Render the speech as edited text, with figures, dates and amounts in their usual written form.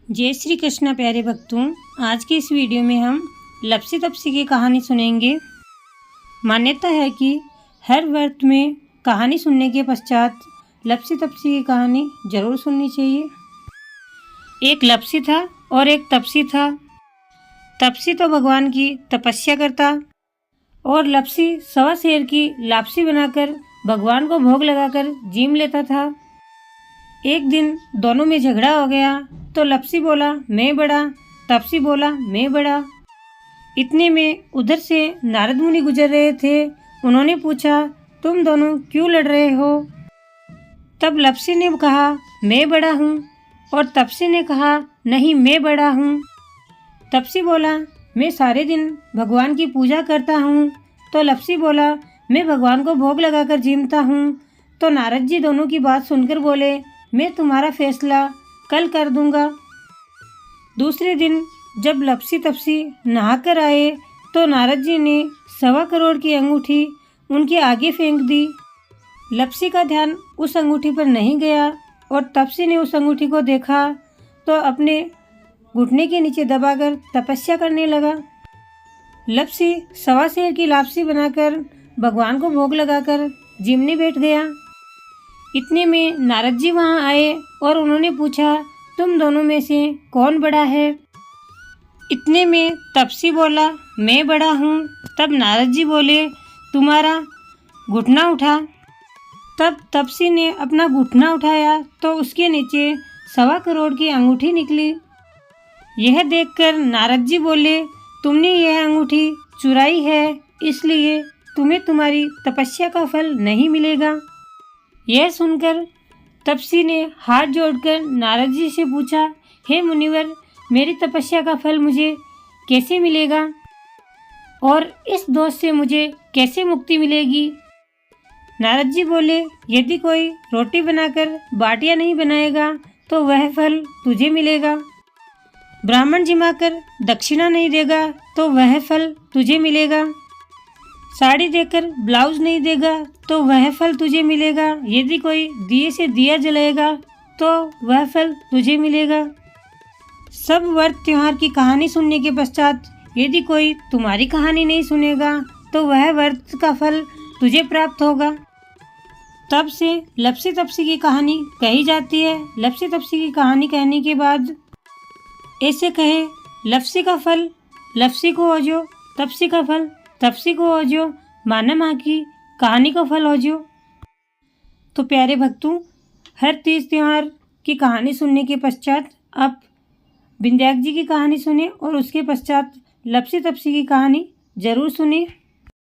जय श्री कृष्ण प्यारे भक्तों। आज की इस वीडियो में हम लप्सी तप्सी की कहानी सुनेंगे। मान्यता है कि हर व्रत में कहानी सुनने के पश्चात लप्सी तप्सी की कहानी जरूर सुननी चाहिए। एक लप्सी था और एक तपसी था। तपसी तो भगवान की तपस्या करता और लप्सी सवा शेर की लापसी बनाकर भगवान को भोग लगाकर जीम लेता था। एक दिन दोनों में झगड़ा हो गया तो लप्सी बोला मैं बड़ा, तपसी बोला मैं बड़ा। इतने में उधर से नारद मुनि गुजर रहे थे। उन्होंने पूछा तुम दोनों क्यों लड़ रहे हो? तब लप्सी ने कहा मैं बड़ा हूँ और तपसी ने कहा नहीं मैं बड़ा हूँ। तपसी बोला मैं सारे दिन भगवान की पूजा करता हूँ। तो लप्सी बोला मैं भगवान को भोग लगाकर जीमता हूँ। तो नारद जी दोनों की बात सुनकर बोले मैं तुम्हारा फैसला कल कर दूंगा। दूसरे दिन जब लप्सी तपसी नहाकर आए तो नारद जी ने 1.25 करोड़ की अंगूठी उनके आगे फेंक दी। लप्सी का ध्यान उस अंगूठी पर नहीं गया और तपसी ने उस अंगूठी को देखा तो अपने घुटने के नीचे दबाकर तपस्या करने लगा। लप्सी सवा शेर की लापसी बनाकर भगवान को भोग लगाकर जिमने बैठ गया। इतने में नारद जी वहाँ आए और उन्होंने पूछा तुम दोनों में से कौन बड़ा है? इतने में तपसी बोला मैं बड़ा हूँ। तब नारद जी बोले तुम्हारा घुटना उठा। तब तपसी ने अपना घुटना उठाया तो उसके नीचे 1.25 करोड़ की अंगूठी निकली। यह देखकर नारद जी बोले तुमने यह अंगूठी चुराई है, इसलिए तुम्हें तुम्हारी तपस्या का फल नहीं मिलेगा। यह सुनकर तपसी ने हाथ जोड़कर नारद जी से पूछा हे मुनिवर, मेरी तपस्या का फल मुझे कैसे मिलेगा और इस दोष से मुझे कैसे मुक्ति मिलेगी? नारद जी बोले यदि कोई रोटी बनाकर बाटियां नहीं बनाएगा तो वह फल तुझे मिलेगा। ब्राह्मण जिमाकर दक्षिणा नहीं देगा तो वह फल तुझे मिलेगा। साड़ी देकर ब्लाउज नहीं देगा तो वह फल तुझे मिलेगा। यदि कोई दिए से दिया जलाएगा तो वह फल तुझे मिलेगा। सब व्रत त्योहार की कहानी सुनने के पश्चात यदि कोई तुम्हारी कहानी नहीं सुनेगा तो वह व्रत का फल तुझे प्राप्त होगा। तब से लप्सी तपसी की कहानी कही जाती है। लप्सी तपसी की कहानी कहने के बाद ऐसे कहे लप्सी का फल लप्सी को हो जो, तपसी का फल तपसी को हो जो, माना माँ की कहानी को फल हो जो। तो प्यारे भक्तों, हर तीज त्योहार की कहानी सुनने के पश्चात आप विंध्याक जी की कहानी सुने और उसके पश्चात लप्सी तपसी की कहानी जरूर सुने।